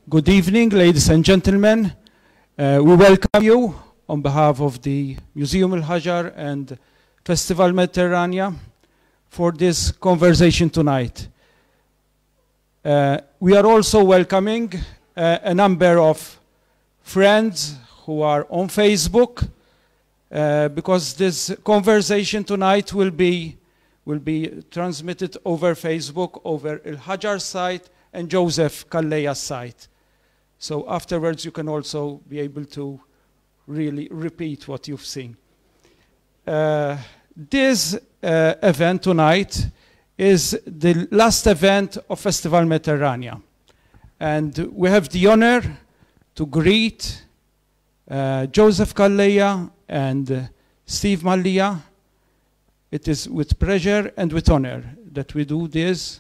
Good evening, ladies and gentlemen. We welcome you on behalf of the Museum Il-Ħaġar and Festival Meditterranea for this conversation tonight. We are also welcoming a number of friends who are on Facebook because this conversation tonight will be transmitted over Facebook, over Il-Ħaġar site and Joseph Calleja's site. So afterwards you can also be able to really repeat what you've seen. This event tonight is the last event of Festival Meditterranea. And we have the honor to greet Joseph Calleja and Steve Mallia. It is with pleasure and with honor that we do this.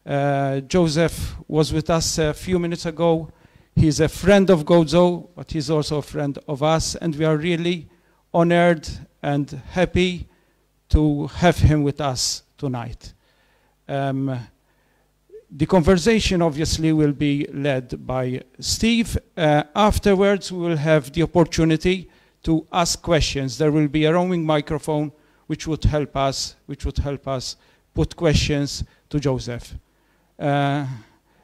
Joseph was with us a few minutes ago. He's a friend of Gozo, but he's also a friend of us, and we are really honored and happy to have him with us tonight. The conversation obviously will be led by Steve. Afterwards, we will have the opportunity to ask questions. There will be a roaming microphone which would help us put questions to Joseph.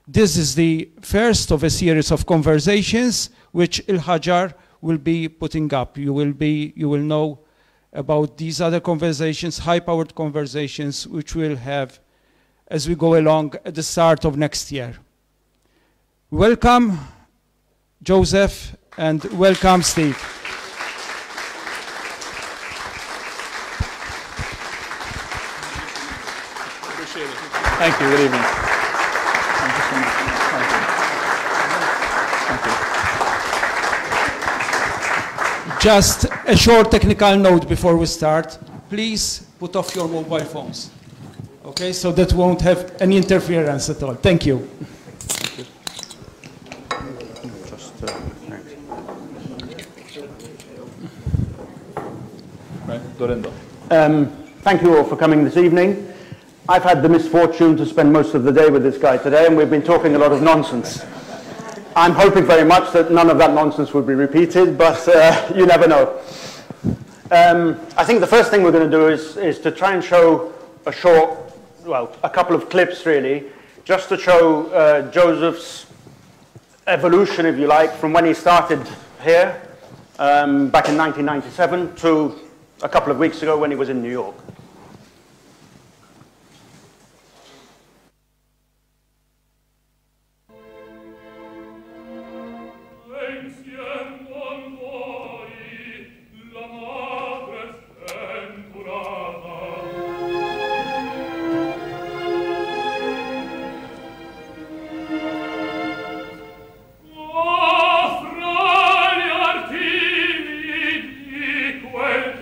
This is the first of a series of conversations which Il-Ħaġar will be putting up. You will know about these other conversations, high-powered conversations, which we'll have as we go along at the start of next year. Welcome, Joseph, and welcome, Steve. Appreciate it. Thank you. Good evening. Just a short technical note before we start. Please put off your mobile phones, okay, so that we won't have any interference at all. Thank you. Thank you all for coming this evening. I've had the misfortune to spend most of the day with this guy today, and we've been talking a lot of nonsense. I'm hoping very much that none of that nonsense will be repeated, but you never know. I think the first thing we're going to do is to try and show a couple of clips really, just to show Joseph's evolution, if you like, from when he started here back in 1997 to a couple of weeks ago when he was in New York. Quel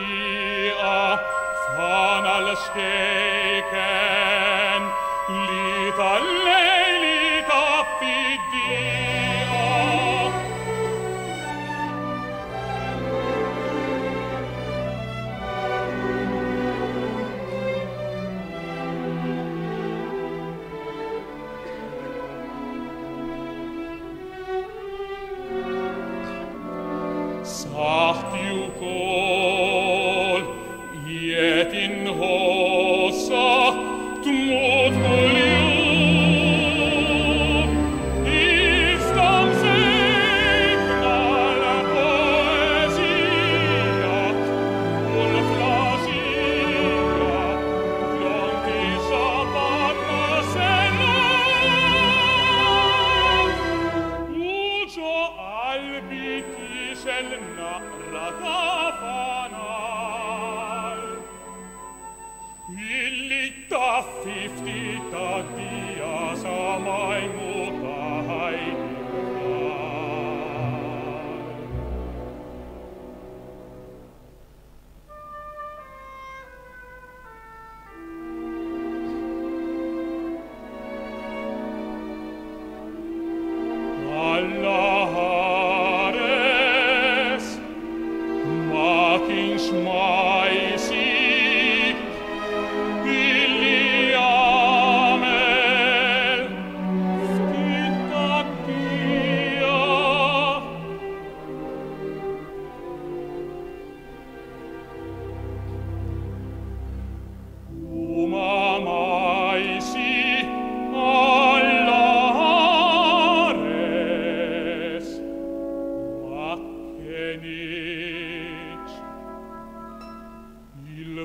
dia van alles steken, lied alleen lied affidia. Sagt ju kol, jet in hossa, tmut volju, istam segna la poesia, ul flasia, glonti sabatna sena, ujo albiti selna ratafanal, illi taffifti tadia samai mutai. Allahares, makin smaisi, illi amel, ftitakia. Umamaisi, Allahares, Makkenic, il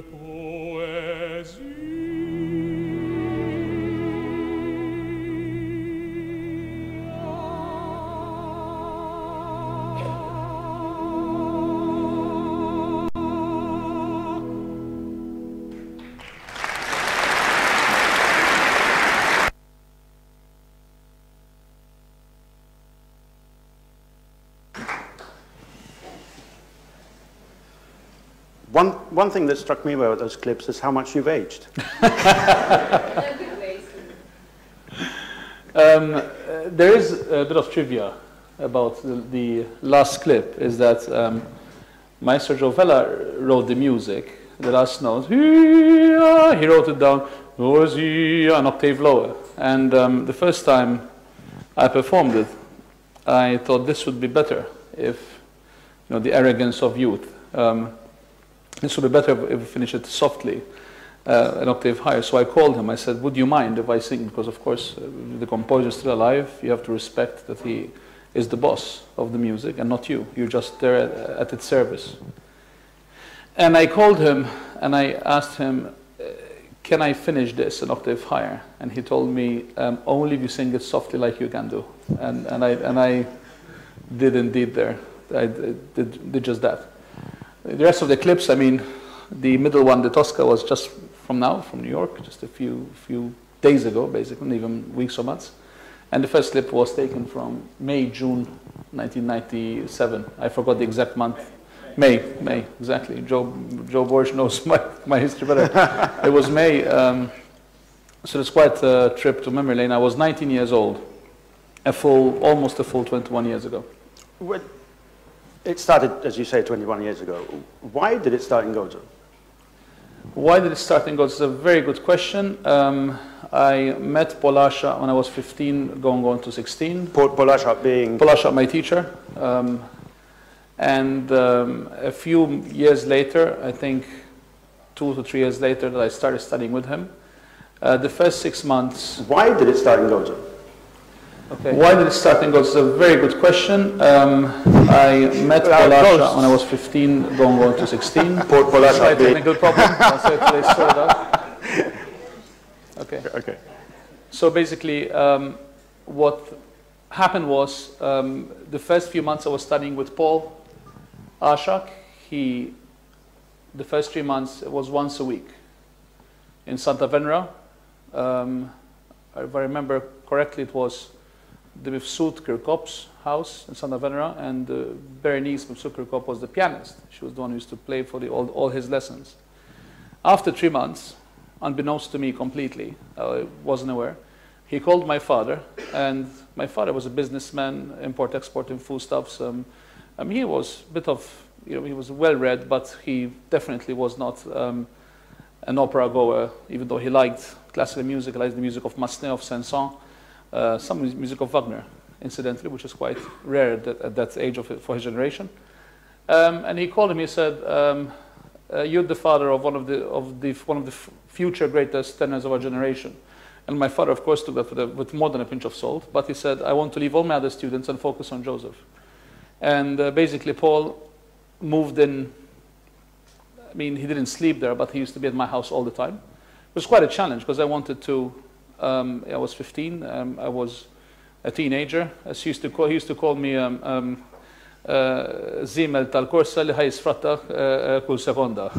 One thing that struck me about those clips is how much you've aged. There is a bit of trivia about the last clip, is that Maestro Jovella wrote the music, the last note, he wrote it down, an octave lower. And the first time I performed it, I thought this would be better if, the arrogance of youth. This would be better if we finish it softly, an octave higher. So I called him. I said, would you mind if I sing? Because, of course, the composer is still alive. You have to respect that he is the boss of the music and not you. You're just there at its service. And I called him and I asked him, can I finish this an octave higher? And he told me, only if you sing it softly like you can do. And I did indeed there. I did just that. The rest of the clips, I mean, the middle one, the Tosca, was just from New York, just a few days ago, basically, not even weeks or months. And the first clip was taken from May, June 1997. I forgot the exact month. May, exactly. Joe Borsch knows my history better. It was May, so it's quite a trip to memory lane. I was 19 years old, almost a full 21 years ago. It started, as you say, 21 years ago. Why did it start in Gozo? Why did it start in Gozo? It's a very good question. I met Polasha when I was 15, going on to 16. Polasha being? Polasha, my teacher. And a few years later, I think 2 to 3 years later, that I started studying with him. The first 6 months... Why did it start in Gozo? Okay. Why did it start in Gozo? It's a very good question. I met Polasha when I was 15, going on to 16. Polasha being... technical problem. I'll say it sort it out. Okay. So basically, what happened was, the first few months I was studying with Paul Ashak. The first 3 months, it was once a week in Santa Venera. If I remember correctly, it was the Mifsud Kirkop's house in Santa Venera, and Berenice Mifsud Kirkop was the pianist. She was the one who used to play for all his lessons. After 3 months, unbeknownst to me completely, I wasn't aware, he called my father, and my father was a businessman, import-export in foodstuffs. I mean, he was a bit of, he was well-read, but he definitely was not an opera goer, even though he liked classical music. He liked the music of Massenet, of Saint-Saëns, some music of Wagner, incidentally, which is quite rare at that age for his generation. And he called him. He said, "You're the father of one of the future greatest tenors of our generation." And my father, of course, took that with more than a pinch of salt. But he said, "I want to leave all my other students and focus on Joseph." And basically, Paul moved in. I mean, he didn't sleep there, but he used to be at my house all the time. It was quite a challenge because I wanted to. I was 15. I was a teenager. As he used to call me Zimel tal-korsa li ħajsfratta kull sekonda.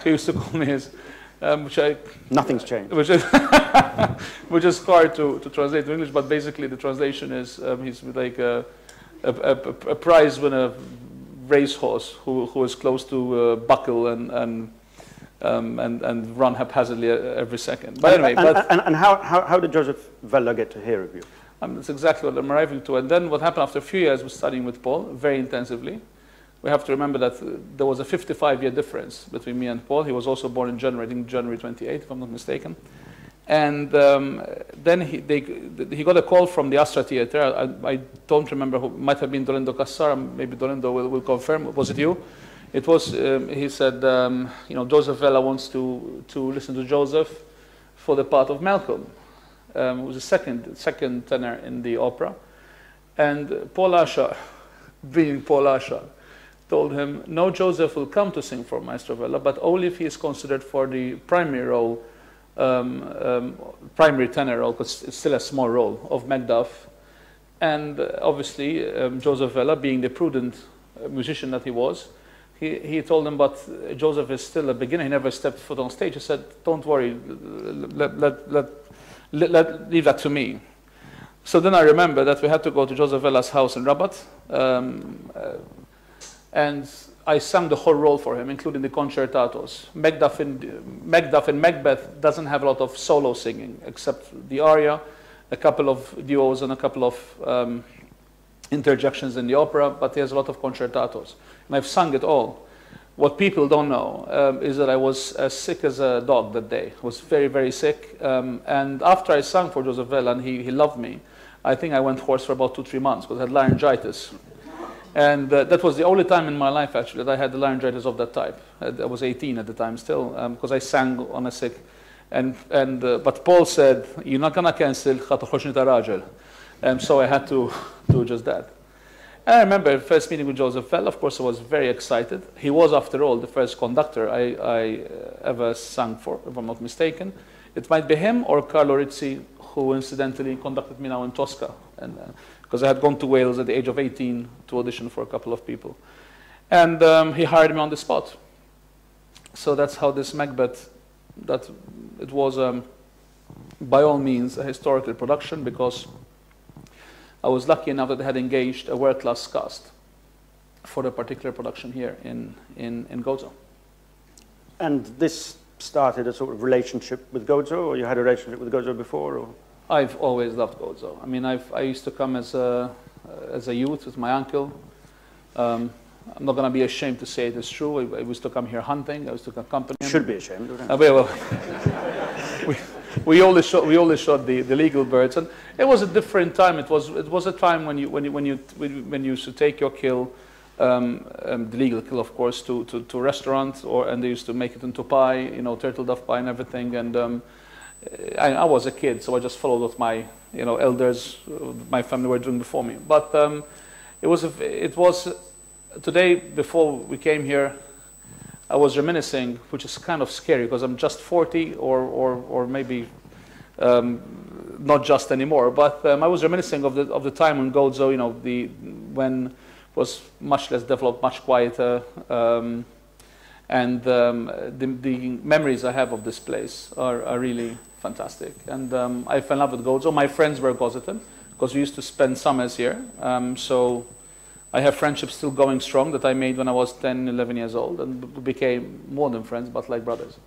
He used to call me his. Nothing's changed. Which is hard to translate to English, but basically the translation is he's like a prize winner racehorse who is close to buckle and run haphazardly every second. But anyway, and how did Joseph Vella get to hear of you? That's exactly what I'm arriving to. And then what happened after a few years was studying with Paul very intensively. We have to remember that there was a 55-year difference between me and Paul. He was also born in January, I think January 28, if I'm not mistaken. And then he got a call from the Astra Theatre. I don't remember who. Might have been Dolindo Cassar. Maybe Dolindo will confirm. Was it you? It was. He said, Joseph Vella wants to listen to Joseph for the part of Malcolm. It was the second tenor in the opera. And Paul Asha, being Paul Asha, told him, no, Joseph will come to sing for Maestro Vella, but only if he is considered for the primary role, primary tenor role, because it's still a small role, of Macduff. And obviously, Joseph Vella, being the prudent musician that he was, he told him, but Joseph is still a beginner, he never stepped foot on stage. He said, don't worry, leave that to me. So then I remember that we had to go to Joseph Vella's house in Rabat, and I sang the whole role for him, including the concertatos. Macduff in Macbeth doesn't have a lot of solo singing, except the aria, a couple of duos, and a couple of interjections in the opera, but he has a lot of concertatos. And I've sung it all. What people don't know is that I was as sick as a dog that day. I was very, very sick. And after I sang for Joseph Vella, and he loved me, I think I went hoarse for about 2-3 months because I had laryngitis. And that was the only time in my life, actually, that I had the laryngitis of that type. I was 18 at the time still, because I sang on a sick. But Paul said, you're not going to cancel, so I had to do just that. And I remember the first meeting with Joseph Vella. Of course, I was very excited. He was, after all, the first conductor I ever sang for, if I'm not mistaken. It might be him or Carlo Rizzi, who incidentally conducted me now in Tosca. Because I had gone to Wales at the age of 18 to audition for a couple of people. And he hired me on the spot. So that's how this Macbeth, that it was by all means a historical production, because I was lucky enough that they had engaged a world-class cast for the particular production here in Gozo. And this started a sort of relationship with Gozo, or you had a relationship with Gozo before? Or? I've always loved Gozo. I mean, I used to come as a youth with my uncle. I'm not going to be ashamed to say it is true. I used to come here hunting. I used to accompany him. Should be ashamed. Well, we always shot the legal birds, and it was a different time. It was a time when you used to take your kill, the legal kill, of course, to a restaurant, and they used to make it into pie, turtle dove pie and everything. And I was a kid, so I just followed what my elders, my family were doing before me. But it was today, before we came here, I was reminiscing, which is kind of scary because I'm just 40, or maybe not just anymore. But I was reminiscing of the time in Gozo, when it was much less developed, much quieter, and the memories I have of this place are really fantastic. And I fell in love with Gozo. My friends were Gozitan. because we used to spend summers here. So I have friendships still going strong that I made when I was 10, 11 years old, and we became more than friends, but like brothers.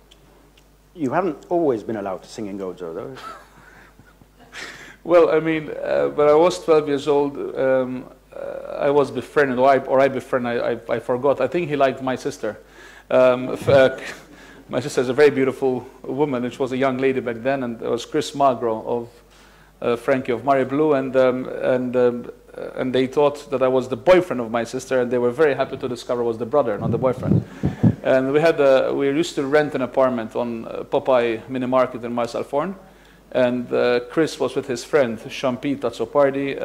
You haven't always been allowed to sing in Gozo, though. Well, I mean, when I was 12 years old, I was befriended, or I befriended, I forgot. I think he liked my sister. My sister is a very beautiful woman, and she was a young lady back then, and it was Chris Magro of Frankie of Mari Blue, and they thought that I was the boyfriend of my sister, and they were very happy to discover I was the brother, not the boyfriend. And we used to rent an apartment on Popeye Mini Market in Marcel Forn, and Chris was with his friend Champi Tazzopardi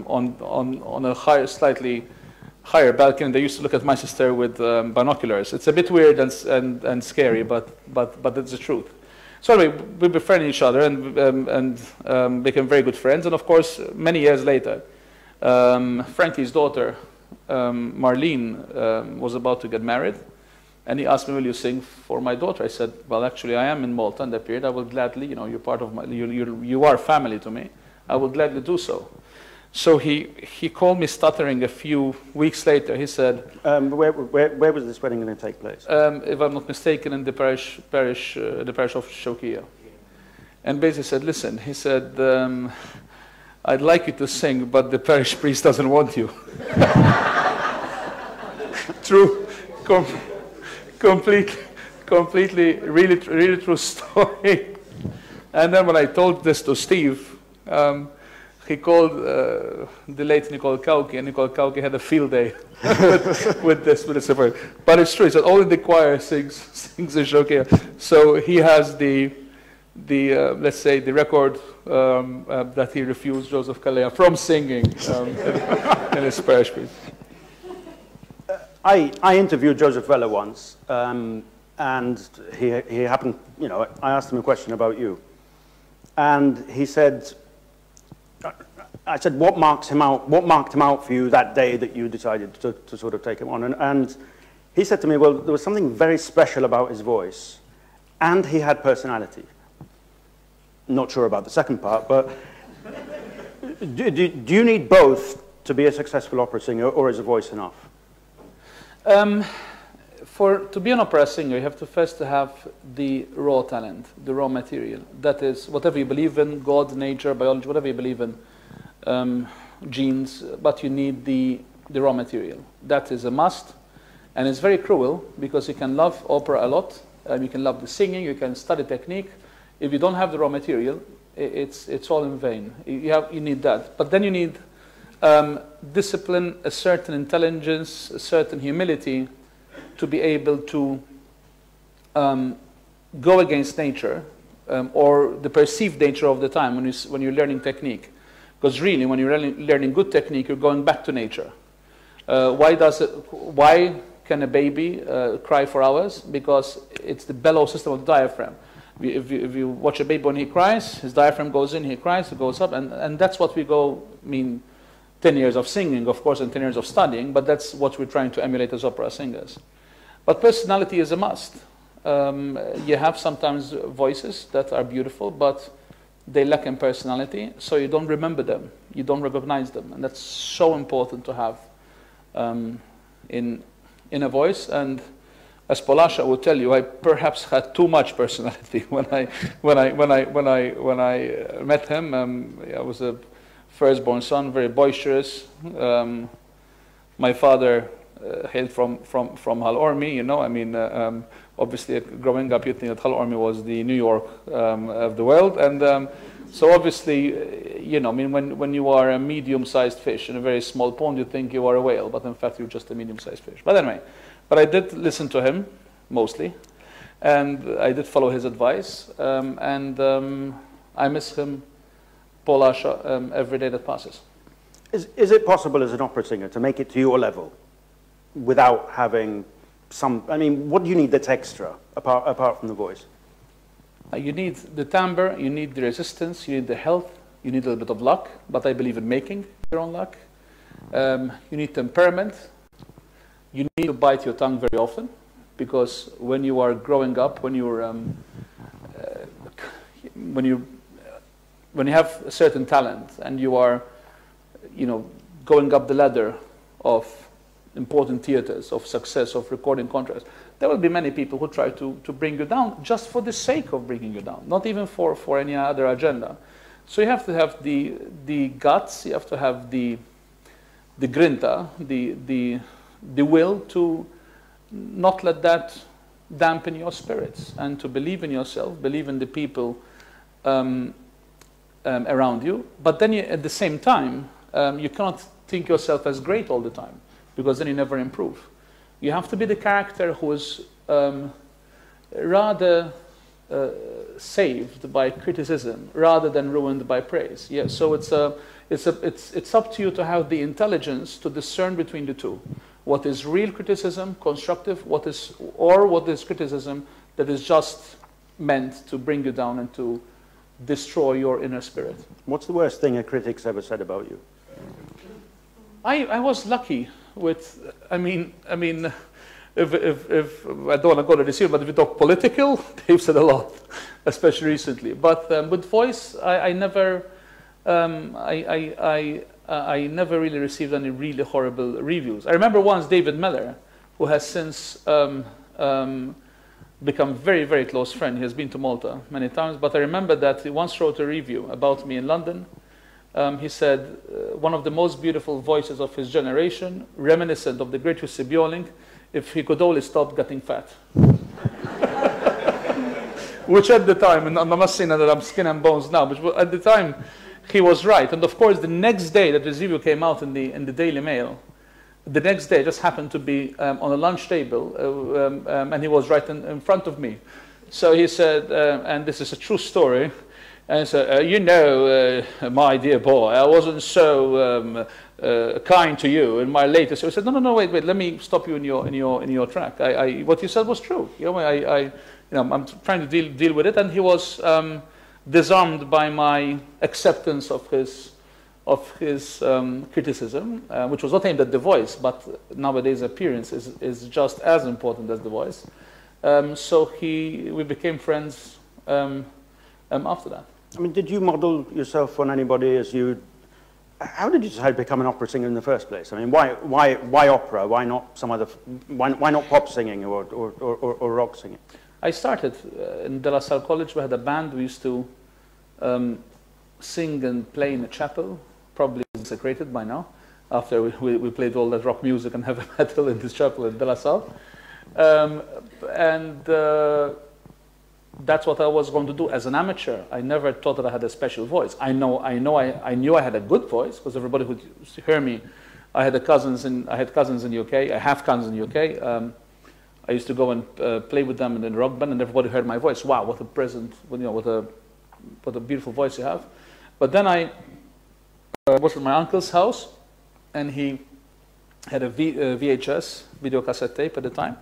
on a slightly higher balcony. They used to look at my sister with binoculars. It's a bit weird and scary, but it's the truth. So anyway, we befriended each other and became very good friends. And of course, many years later, Frankie's daughter, Marlene, was about to get married. And he asked me, will you sing for my daughter? I said, well, actually, I am in Malta in that period. I will gladly, you're part of you are family to me. I will gladly do so. So he called me stuttering a few weeks later. He said, where was this wedding going to take place? If I'm not mistaken, in the parish of Shokia. And basically said, listen, he said, I'd like you to sing, but the parish priest doesn't want you. True, completely, really true story. And then when I told this to Steve, he called the late Nicole Kauki, and Nicole Kauki had a field day with this affair. But it's true. He said only the choir sings in Shokia. So he has the let's say the record that he refused Joseph Calleja from singing in his parish priest. I interviewed Joseph Vella once, and he happened, I asked him a question about you. And he said, I said, what marked him out for you that day that you decided to sort of take him on? And he said to me, well, there was something very special about his voice, and he had personality. Not sure about the second part, but do you need both to be a successful opera singer, or is a voice enough? To be an opera singer, you have to first have the raw talent, the raw material. That is, whatever you believe in, God, nature, biology, whatever you believe in, genes, but you need the raw material. That is a must, and it's very cruel, because you can love opera a lot, you can love the singing, you can study technique. If you don't have the raw material, it's all in vain. You need that. But then you need discipline, a certain intelligence, a certain humility to be able to go against nature or the perceived nature of the time when you're learning technique. Because really, when you're learning good technique, you're going back to nature. Why can a baby cry for hours? Because it's the bellow system of the diaphragm. If you watch a baby when he cries, his diaphragm goes in, he cries, it goes up, and that's what we 10 years of singing, of course, and 10 years of studying, but that's what we're trying to emulate as opera singers. But personality is a must. You have sometimes voices that are beautiful, but they lack in personality, so you don't remember them, you don't recognize them, and that's so important to have in a voice. And as Polasha will tell you, I perhaps had too much personality when I met him. I was a firstborn son, very boisterous. My father hailed from Hull Ormy, obviously growing up you think that Hull Ormy was the New York of the world, and so obviously, when you are a medium-sized fish in a very small pond, you think you are a whale, but in fact you're just a medium-sized fish. But anyway, I did listen to him, mostly, and I did follow his advice, and I miss him, Polasha, every day that passes. Is it possible as an opera singer to make it to your level without having what do you need that's extra, apart from the voice? You need the timbre, you need the resistance, you need the health, you need a little bit of luck, but I believe in making your own luck. You need temperament. You need to bite your tongue very often, because when you are growing up, when you're when you have a certain talent and you are, you know, going up the ladder of important theaters, of success, of recording contracts, there will be many people who try to bring you down just for the sake of bringing you down, not even for any other agenda. So you have to have the guts, you have to have the grinta, the will to not let that dampen your spirits and to believe in yourself, believe in the people around you. But then you, at the same time, you cannot think yourself as great all the time, because then you never improve. You have to be the character who is rather saved by criticism rather than ruined by praise. Yeah, so it's up to you to have the intelligence to discern between the two. What is real criticism, constructive, what is criticism that is just meant to bring you down and to destroy your inner spirit. What's the worst thing a critic's ever said about you? I was lucky with, I mean, if I don't want to go to this here, but if you talk political, they've said a lot, especially recently. But with voice, I never really received any really horrible reviews. I remember once David Mallia, who has since become very, very close friend. He has been to Malta many times, but I remember that he once wrote a review about me in London. He said, one of the most beautiful voices of his generation, reminiscent of the great Jussi Björling, if he could only stop getting fat. Which at the time, and I'm not saying that I'm skin and bones now, but at the time, he was right. And of course, the next day that his review came out in the Daily Mail, the next day just happened to be on a lunch table, and he was right in front of me. So he said, and this is a true story, and he said, you know, my dear boy, I wasn't so kind to you in my latest. He said, no, wait, let me stop you in your track. What you said was true. You know, I'm trying to deal with it, and he was disarmed by my acceptance of his criticism, which was not aimed at the voice, but nowadays appearance is just as important as the voice. So we became friends after that. I mean, did you model yourself on anybody as you? How did you decide to become an opera singer in the first place? I mean, why opera? Why not some other? Why not pop singing or rock singing? I started in De La Salle College. We had a band. We used to sing and play in a chapel, probably consecrated by now, after we played all that rock music and heavy metal in this chapel in De La Salle. That's what I was going to do as an amateur. I never thought that I had a special voice. I knew I had a good voice, because everybody would hear me. I had cousins in the UK. I have cousins in the UK. I used to go and play with them in the rock band, and everybody heard my voice. Wow, what a present! What a beautiful voice you have. But then I was at my uncle's house, and he had a VHS, video cassette tape at the time.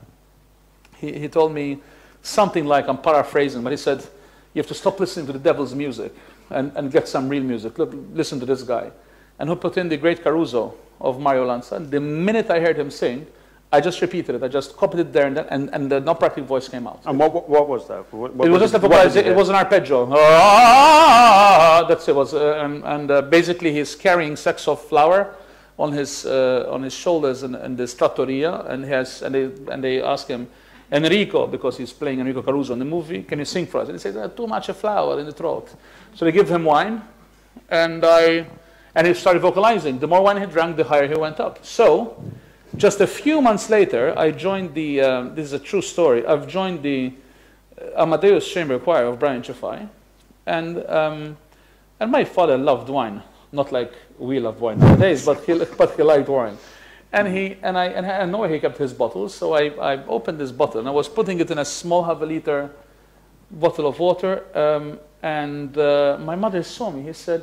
He told me something like, I'm paraphrasing, but he said, you have to stop listening to the devil's music and get some real music. Listen to this guy. And he put in the great Caruso of Mario Lanza. And the minute I heard him sing, I just repeated it. I just copied it there and the operatic voice came out. And what was that? It was just a vocal. It was an arpeggio. That's it. Was basically he's carrying sacks of flour on his shoulders in this trattoria, and they ask him, Enrico, because he's playing Enrico Caruso in the movie, can you sing for us? And he says, too much flour in the throat. So they give him wine, and he started vocalizing. The more wine he drank, the higher he went up. So just a few months later, I joined this is a true story, I've joined the Amadeus Chamber Choir of Brian Chaffai, and my father loved wine, not like we love wine nowadays, but he liked wine. And I know where he kept his bottles, so I opened this bottle, and I was putting it in a small half-a-liter bottle of water, and my mother saw me. She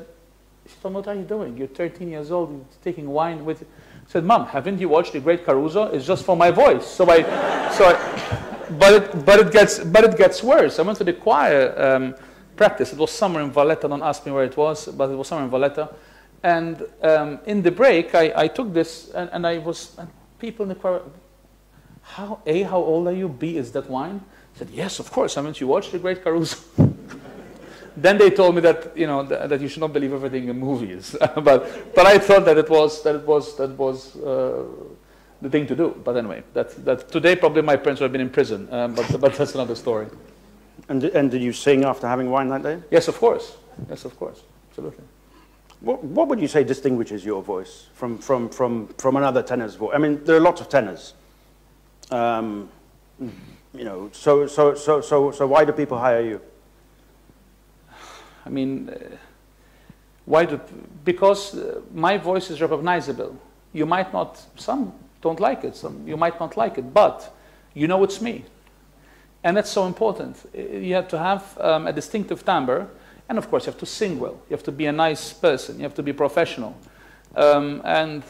told me, what are you doing? You're 13 years old, you're taking wine with... I said, Mom, haven't you watched the great Caruso? It's just for my voice. But it gets worse. I went to the choir practice. It was somewhere in Valletta. Don't ask me where it was, but it was somewhere in Valletta. And in the break, I took this, and people in the choir, how old are you? B, is that wine? I said, yes, of course. Haven't you watched the great Caruso? Then they told me that that you should not believe everything in movies. but I thought that it was the thing to do. But anyway, that today probably my parents would have been in prison. But that's another story. And did you sing after having wine that day? Yes, of course. Yes, of course. Absolutely. What would you say distinguishes your voice from another tenor's voice? I mean, there are lots of tenors. So why do people hire you? I mean, because my voice is recognizable. You might not, some don't like it, you might not like it, but you know it's me. And that's so important. You have to have a distinctive timbre, and of course you have to sing well. You have to be a nice person. You have to be professional. And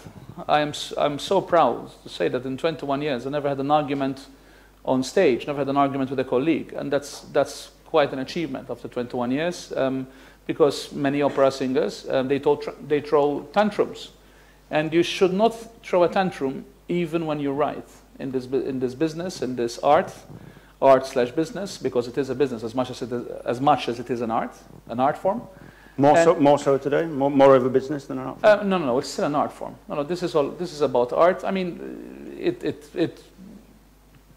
I'm so proud to say that in 21 years I never had an argument on stage, never had an argument with a colleague, and that's quite an achievement after 21 years, because many opera singers, they throw tantrums. And you should not throw a tantrum even when you write in this business, in this art/business, because it is a business as much as it is an art form. More so today? More of a business than an art form? No, it's still an art form. No, this is about art. I mean,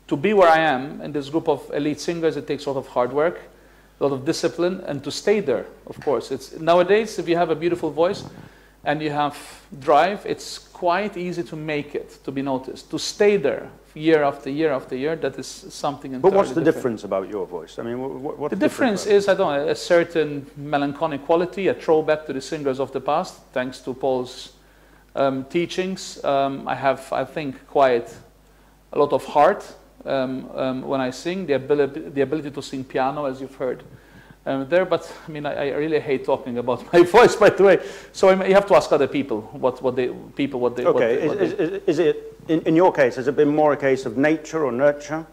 to be where I am in this group of elite singers, it takes a lot of hard work, a lot of discipline, and to stay there, of course. Nowadays, if you have a beautiful voice and you have drive, it's quite easy to make it, to be noticed. To stay there year after year after year, that is something entirely But what's the different. difference about your voice? I mean, what's the difference is, I don't know, a certain melancholic quality, a throwback to the singers of the past, thanks to Paul's teachings. I have, I think, quite a lot of heart when I sing, the ability to sing piano, as you've heard there. But I mean, I really hate talking about my voice, by the way. So you have to ask other people what they. Okay, is it in your case? Has it been more a case of nature or nurture?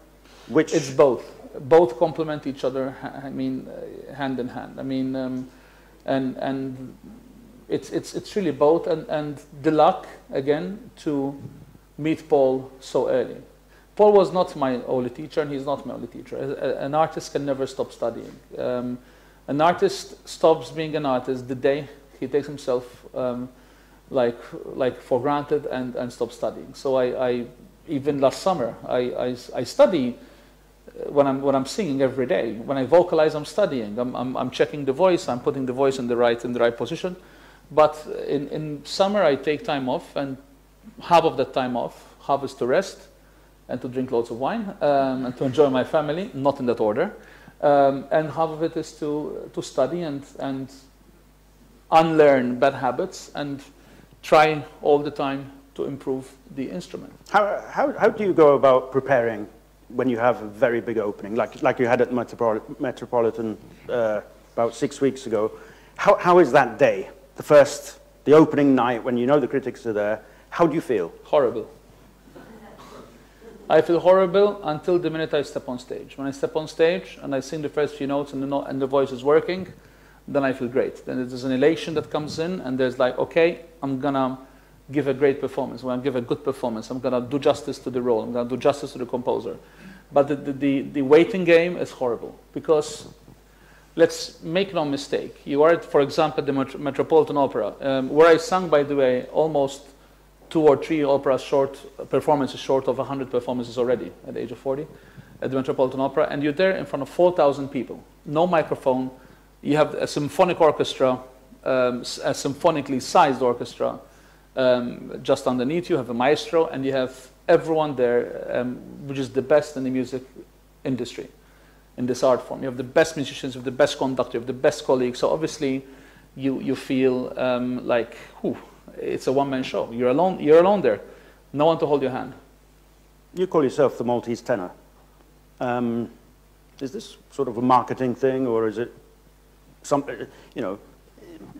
Which it's both. Both complement each other. I mean, hand in hand. I mean, and it's really both. And the luck again to meet Paul so early. Paul was not my only teacher, and he's not my only teacher. An artist can never stop studying. An artist stops being an artist the day he takes himself like for granted and stops studying. So I even last summer I study when I'm singing every day. When I vocalize, I'm studying. I'm checking the voice. I'm putting the voice in the right position. But in summer I take time off, and half of that time off, half is to rest and to drink lots of wine, and to enjoy my family, not in that order. And half of it is to study and unlearn bad habits and try all the time to improve the instrument. How do you go about preparing when you have a very big opening, like you had at Metropolitan about 6 weeks ago? How is that day, the opening night, when you know the critics are there? How do you feel? Horrible. I feel horrible until the minute I step on stage. When I step on stage and I sing the first few notes and the voice is working, then I feel great. Then there's an elation that comes in, and there's like, okay, I'm gonna give a great performance. When I give a good performance, I'm gonna do justice to the role. I'm gonna do justice to the composer. But the waiting game is horrible, because let's make no mistake. You are, for example, the Metropolitan Opera, where I sang, by the way, almost 2 or 3 operas performances short of 100 performances already at the age of 40 at the Metropolitan Opera, and you're there in front of 4,000 people, no microphone. You have a symphonic orchestra, a symphonically sized orchestra. Just underneath you have a maestro, and you have everyone there, which is the best in the music industry, in this art form. You have the best musicians, you have the best conductor, you have the best colleagues. So obviously, you feel like, whew, it's a one-man show. You're alone there. No one to hold your hand. You call yourself the Maltese tenor. Is this sort of a marketing thing, or is it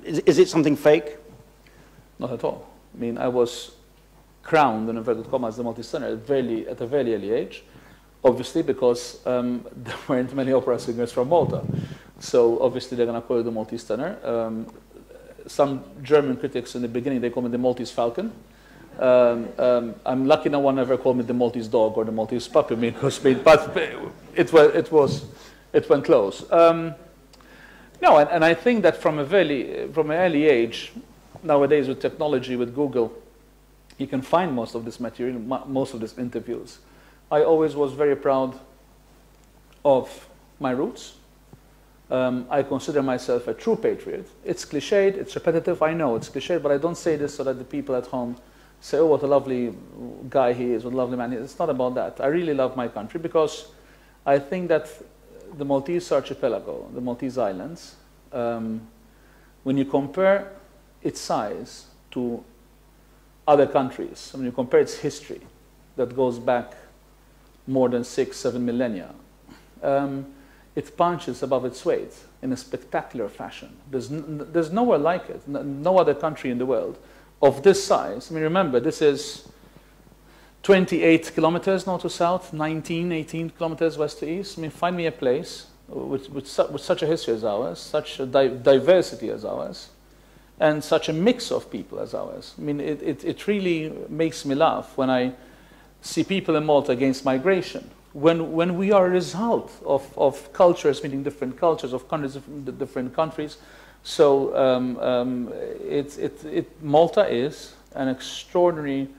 is it something fake? Not at all. I mean, I was crowned, in inverted commas, as the Maltese tenor at a very early age, obviously because there weren't many opera singers from Malta. So obviously they're going to call it the Maltese tenor. Some German critics in the beginning, they called me the Maltese falcon. I'm lucky no one ever called me the Maltese dog or the Maltese puppy, but it went close. No, and I think that from an early age, nowadays with technology, with Google, you can find most of this material, most of these interviews. I always was very proud of my roots. I consider myself a true patriot. It's cliched, it's repetitive, I know it's cliched, but I don't say this so that the people at home say, oh, what a lovely guy he is, what a lovely man he is. It's not about that. I really love my country because I think that the Maltese archipelago, the Maltese islands, when you compare its size to other countries, when you compare its history that goes back more than 6-7 millennia, it punches above its weight in a spectacular fashion. There's nowhere like it, no other country in the world of this size. I mean, remember, this is 28 kilometers north to south, 19, 18 kilometers west to east. I mean, find me a place with such a history as ours, such a diversity as ours, and such a mix of people as ours. I mean, it really makes me laugh when I see people in Malta against migration. When we are a result of cultures, meaning different cultures, of countries, different countries. So Malta is an extraordinary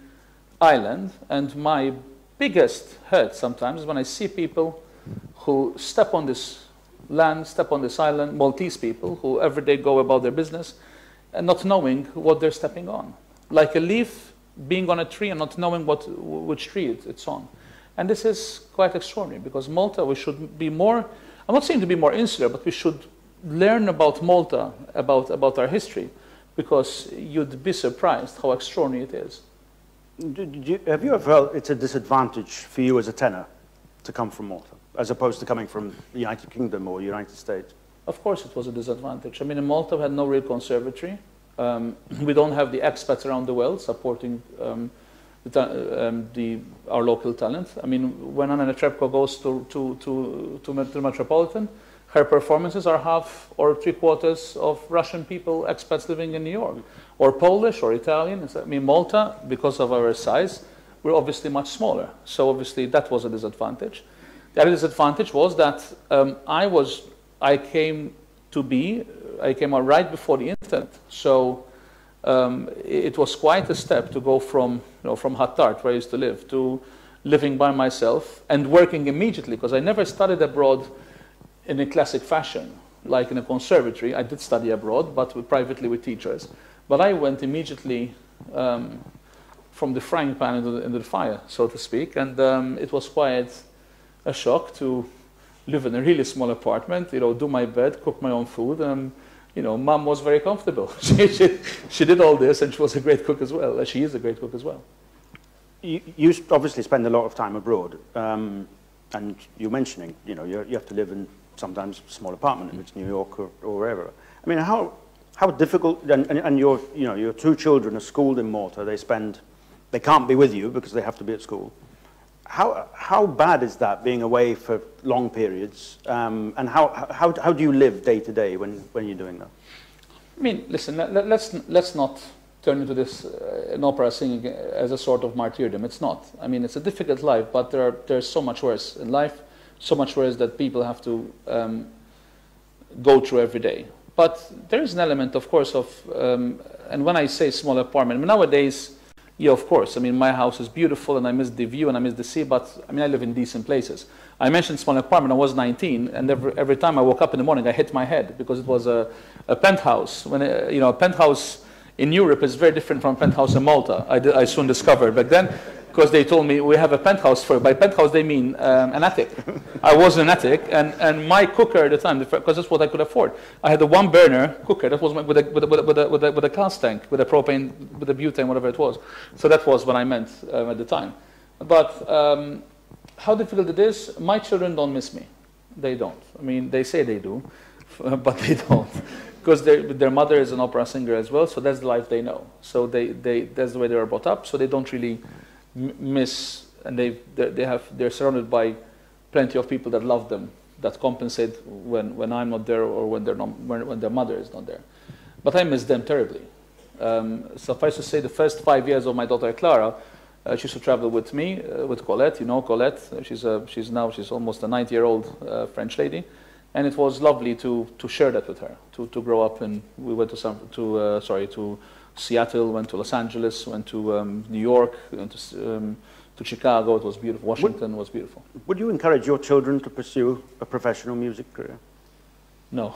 island, and my biggest hurt sometimes is when I see people who step on this land, step on this island, Maltese people who every day go about their business and not knowing what they're stepping on. Like a leaf being on a tree and not knowing which tree it's on. And this is quite extraordinary because Malta, we should be more, I'm not saying to be more insular, but we should learn about Malta, about our history, because you'd be surprised how extraordinary it is. Have you ever felt it's a disadvantage for you as a tenor to come from Malta, as opposed to coming from the United Kingdom or United States? Of course it was a disadvantage. I mean, in Malta we had no real conservatory. We don't have the expats around the world supporting our local talent. I mean, when Anna Netrebko goes to the Metropolitan, her performances are half or three-quarters of Russian people, expats living in New York, or Polish or Italian. I mean, Malta, because of our size, we're obviously much smaller. So obviously that was a disadvantage. The other disadvantage was that I came out right before the internet. So it was quite a step to go from Hattart, where I used to live, to living by myself and working immediately, because I never studied abroad in a classic fashion, like in a conservatory. I did study abroad, but privately with teachers. But I went immediately from the frying pan into the fire, so to speak, and it was quite a shock to live in a really small apartment, do my bed, cook my own food, and Mom was very comfortable. She did all this, and she was a great cook as well. She is a great cook as well. You obviously spend a lot of time abroad, and you're mentioning, you have to live in sometimes a small apartment, if it's New York or wherever. I mean, how difficult, and your two children are schooled in Malta. They can't be with you because they have to be at school. How bad is that, being away for long periods, and how do you live day to day when you're doing that? I mean, listen, let's not turn into this an opera singing as a sort of martyrdom. It's not. I mean, it's a difficult life, but there's so much worse in life, so much worse that people have to go through every day. But there is an element, of course, of, and when I say small apartment, I mean, nowadays, yeah, of course. I mean, my house is beautiful, and I miss the view, and I miss the sea, but I mean, I live in decent places. I mentioned small apartment. I was 19, and every time I woke up in the morning, I hit my head because it was a penthouse. When a penthouse in Europe is very different from a penthouse in Malta. I soon discovered back then, because they told me we have a penthouse. By penthouse they mean an attic. I was in an attic, and my cooker at the time, because that's what I could afford. I had a one-burner cooker that was with a gas tank, with a propane, with a butane, whatever it was. So that was what I meant at the time. But how difficult it is, my children don't miss me. They don't. I mean, they say they do, but they don't. Because their mother is an opera singer as well, so that's the life they know. So that's the way they were brought up, so they don't really miss, and they're surrounded by plenty of people that love them, that compensate when I'm not there or when their mother is not there. But I miss them terribly. Suffice to say, the first 5 years of my daughter Clara, she used to travel with me, with Colette. You know Colette. She's almost a 90-year-old French lady, And it was lovely to share that with her, to grow up. And we went to Seattle, went to Los Angeles, went to New York, went to Chicago. It was beautiful. Washington was beautiful. Would you encourage your children to pursue a professional music career? No.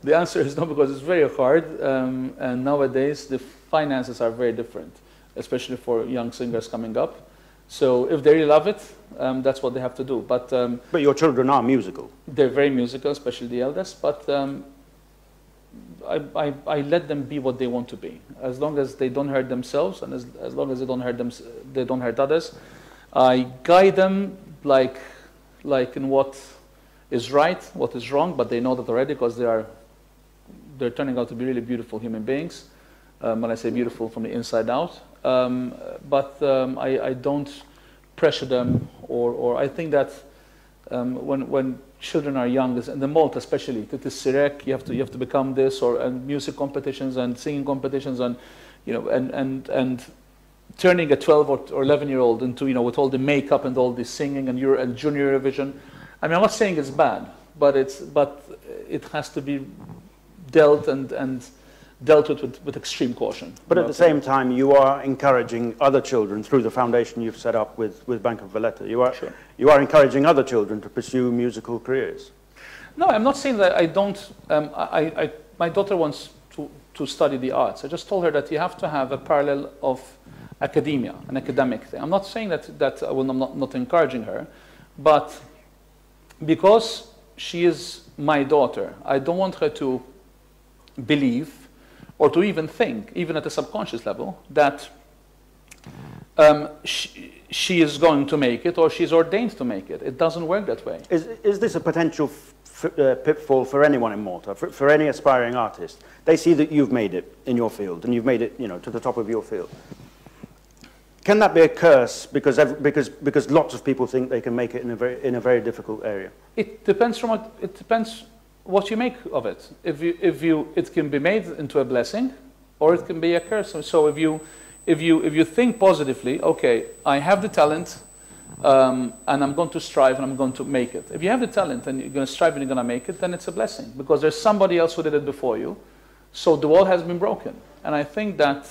The answer is no, because it's very hard. And nowadays, the finances are very different, especially for young singers coming up. So if they really love it, that's what they have to do. But your children are musical. They're very musical, especially the eldest. But I let them be what they want to be, as long as they don't hurt themselves, and as long as they don't hurt others. I guide them like in what is right, what is wrong. But they know that already, because they're turning out to be really beautiful human beings. When I say beautiful, from the inside out. I don't pressure them, or I think that when children are young, in the Malta especially, you have to become this, and music competitions and singing competitions, and and turning a 12 or 11-year-old into with all the makeup and all the singing and junior Eurovision. I mean, I'm not saying it's bad, but it has to be dealt with extreme caution. But at the same time, you are encouraging other children through the foundation you've set up with Banco Valletta. You are encouraging other children to pursue musical careers. No, I'm not saying that I don't. My daughter wants to study the arts. I just told her that you have to have a parallel of academia, an academic thing. I'm not saying that I will not encouraging her, but because she is my daughter, I don't want her to believe, or to even think, even at a subconscious level, that she is going to make it, or she's ordained to make it. It doesn't work that way. Is this a potential pitfall for anyone in Malta, for any aspiring artist? They see that you've made it in your field, and you've made it, to the top of your field. Can that be a curse because lots of people think they can make it in a very difficult area? It depends what you make of it. It can be made into a blessing, or it can be a curse. So if you think positively, okay, I have the talent, and I'm going to strive, and I'm going to make it. If you have the talent and you're going to strive and you're going to make it, then it's a blessing, because there's somebody else who did it before you. So the wall has been broken, and I think that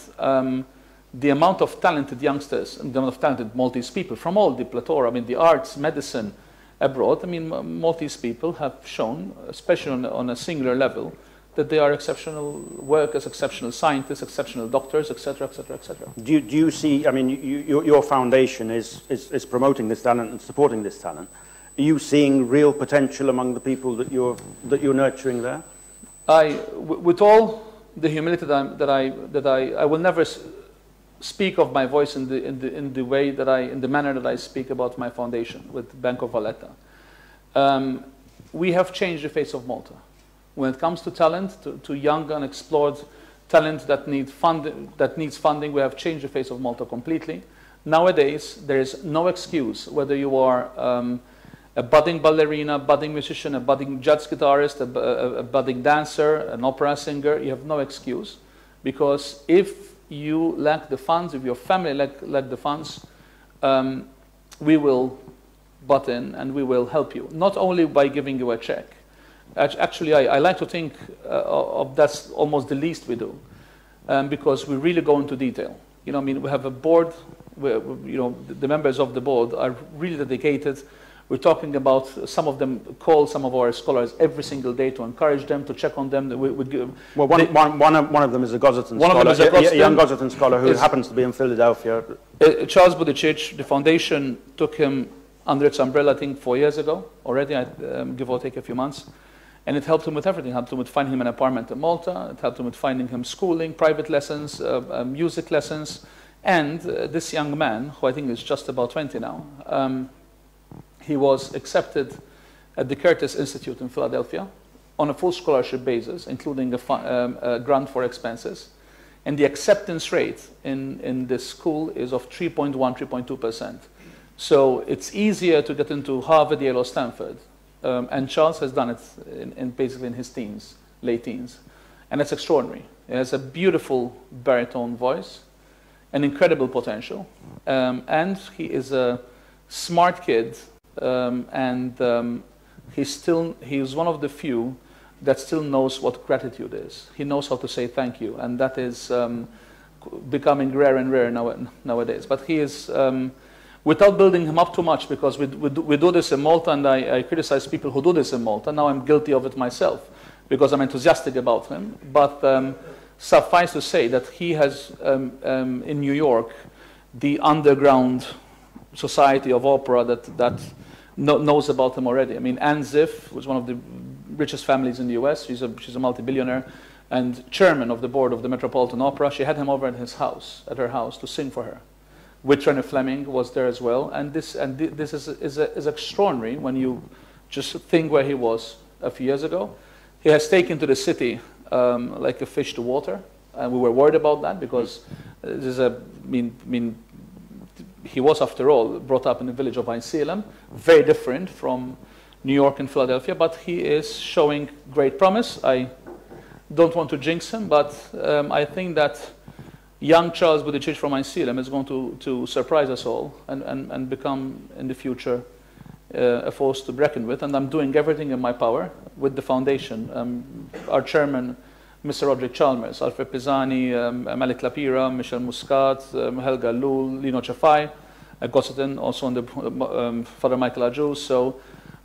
the amount of talented youngsters and the amount of talented Maltese people from all the plethora, I mean, the arts, medicine, abroad, I mean, Maltese people have shown, especially on a singular level, that they are exceptional workers, exceptional scientists, exceptional doctors, etc., etc., etc. Do you see? I mean, your foundation is promoting this talent and supporting this talent. Are you seeing real potential among the people that you're nurturing there? With all the humility that I will never speak of my voice in the manner that I speak about my foundation with Banco Valletta. We have changed the face of Malta. When it comes to talent, to young unexplored talent that needs funding, we have changed the face of Malta completely. Nowadays, there is no excuse whether you are a budding ballerina, budding musician, a budding jazz guitarist, a budding dancer, an opera singer. You have no excuse, because if you lack the funds, if your family lack the funds, we will butt in and we will help you. Not only by giving you a check. Actually, I like to think of that's almost the least we do, because we really go into detail. I mean, we have a board where, the members of the board are really dedicated. We're talking about, some of them call some of our scholars every single day to encourage them, to check on them. One of them is a Gozo scholar, a young Gozo scholar who happens to be in Philadelphia. Charles Budicic, the foundation took him under its umbrella, I think 4 years ago already, give or take a few months. And it helped him with everything. It helped him with finding him an apartment in Malta. It helped him with finding him schooling, private lessons, music lessons. And this young man, who I think is just about 20 now, he was accepted at the Curtis Institute in Philadelphia on a full scholarship basis, including a grant for expenses. And the acceptance rate in this school is of 3.1, 3.2%. So it's easier to get into Harvard, Yale, or Stanford. And Charles has done it basically in his teens, late teens. And it's extraordinary. He has a beautiful baritone voice, an incredible potential. And he is a smart kid, and he's one of the few that still knows what gratitude is. He knows how to say thank you, and that is becoming rare and rare nowadays. But he is, without building him up too much, because we do this in Malta, and I criticize people who do this in Malta. Now I'm guilty of it myself, because I'm enthusiastic about him. But suffice to say that he has, in New York, the underground society of opera that knows about him already. I mean, Ann Ziff was one of the richest families in the US. She's a multi-billionaire and chairman of the board of the Metropolitan Opera. She had him over at her house to sing for her. Whitney Fleming was there as well. And this is extraordinary when you just think where he was a few years ago. He has taken to the city like a fish to water, and we were worried about that because this is he was, after all, brought up in the village of Salem, very different from New York and Philadelphia, but he is showing great promise. I don't want to jinx him, but I think that young Charles Buttigieg from Salem is going to surprise us all and become, in the future, a force to be reckoned with. And I'm doing everything in my power with the foundation. Our chairman, Mr. Roderick Chalmers, Alfred Pisani, Malik Lapira, Michel Muscat, Helga Lul, Lino Cefai, Gossetin, also on the Father Michael Ajus. So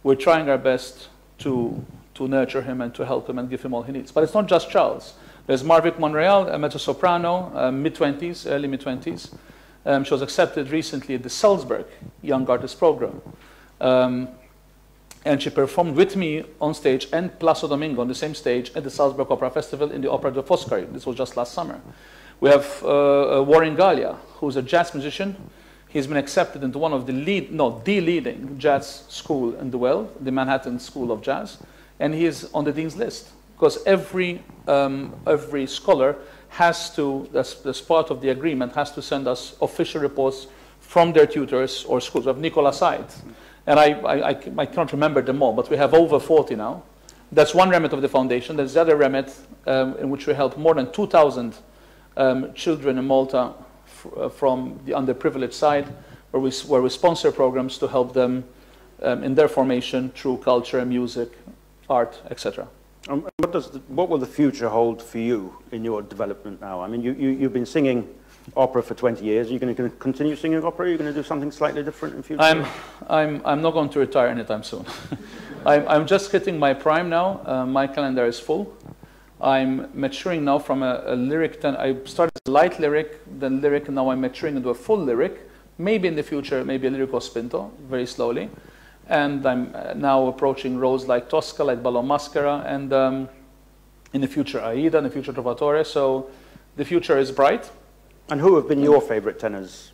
we're trying our best to nurture him and to help him and give him all he needs. But it's not just Charles. There's Marvick Monreal, a mezzo-soprano, mid-20s, early mid-20s. She was accepted recently at the Salzburg Young Artist Program. And she performed with me on stage and Placido Domingo on the same stage at the Salzburg Opera Festival in the Opera de Foscari. This was just last summer. We have Warren Gallia, who's a jazz musician. He's been accepted into one of the leading jazz school in the world, the Manhattan School of Jazz, and he is on the dean's list because every scholar has to, that's part of the agreement, has to send us official reports from their tutors or schools. We have Nicola Said. And I can't remember them all, but we have over 40 now. That's one remit of the foundation. There's the other remit in which we help more than 2,000 children in Malta from the underprivileged side, where we sponsor programs to help them in their formation through culture, music, art, etc. What will the future hold for you in your development now? I mean, you've been singing opera for 20 years. Are you going to continue singing opera? Are you going to do something slightly different in future? I'm not going to retire anytime soon. I'm just hitting my prime now. My calendar is full. I'm maturing now from a lyric. I started as a light lyric, then lyric, and now I'm maturing into a full lyric. Maybe in the future, maybe a lyrico spinto, very slowly. And I'm now approaching roles like Tosca, like Ballo Mascara, and in the future Aida, in the future Trovatore. So the future is bright. And who have been your favorite tenors?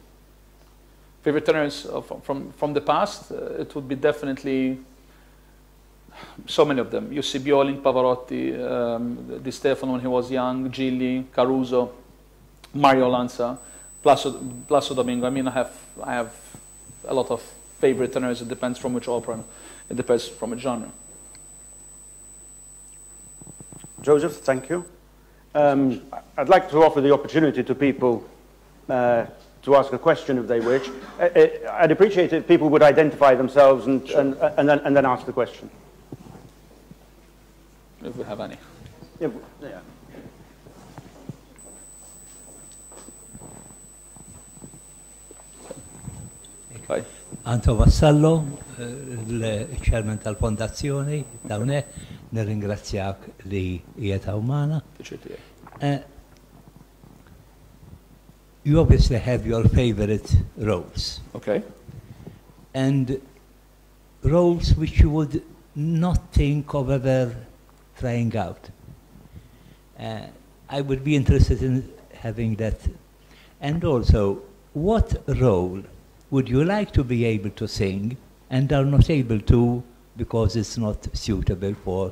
Favorite tenors from the past? It would be definitely so many of them. Jussi Björling, Pavarotti, Di Stefano when he was young, Gilli, Caruso, Mario Lanza, Placido Domingo. I mean, I have a lot of favorite tenors. It depends from which opera. It depends from which genre. Joseph, thank you. I'd like to offer the opportunity to people to ask a question if they wish. I'd appreciate it if people would identify themselves and then ask the question. If we have any. Yeah. Vai. Anto Vassallo, il-chairman tal-fondazzjoni, dawnek, nirringrazzjak li jieta umana. You obviously have your favorite roles. Okay. And roles which you would not think of ever trying out. I would be interested in having that. And also, what role would you like to be able to sing and are not able to because it's not suitable for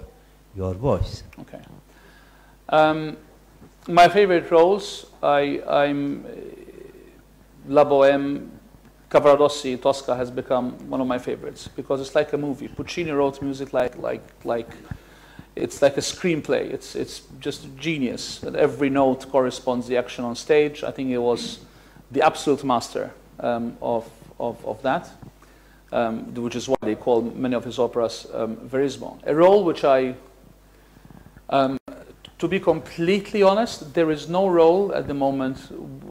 your voice? Okay. My favorite roles, I'm La Bohème, Cavaradossi, Tosca has become one of my favorites because it's like a movie. Puccini wrote music like it's like a screenplay. It's just genius. And every note corresponds to the action on stage. I think he was the absolute master of that. which is why they call many of his operas verismo. A role which to be completely honest, there is no role at the moment.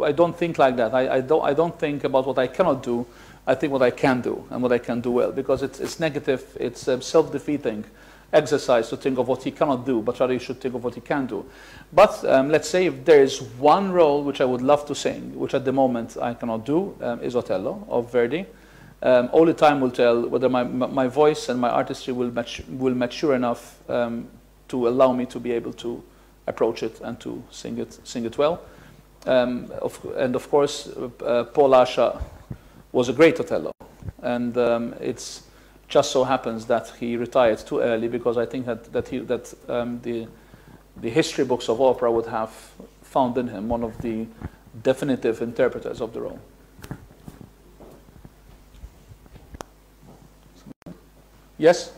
I don't think like that. I don't think about what I cannot do. I think what I can do and what I can do well, because it's negative, it's self-defeating exercise to think of what he cannot do, but rather you should think of what he can do. But let's say if there is one role which I would love to sing, which at the moment I cannot do, is Otello of Verdi. Only time will tell whether my voice and my artistry will mature enough to allow me to be able to approach it and to sing it well. And of course, Paul Asha was a great Otello, and it's just so happens that he retired too early, because I think that the history books of opera would have found in him one of the definitive interpreters of the role. Yes?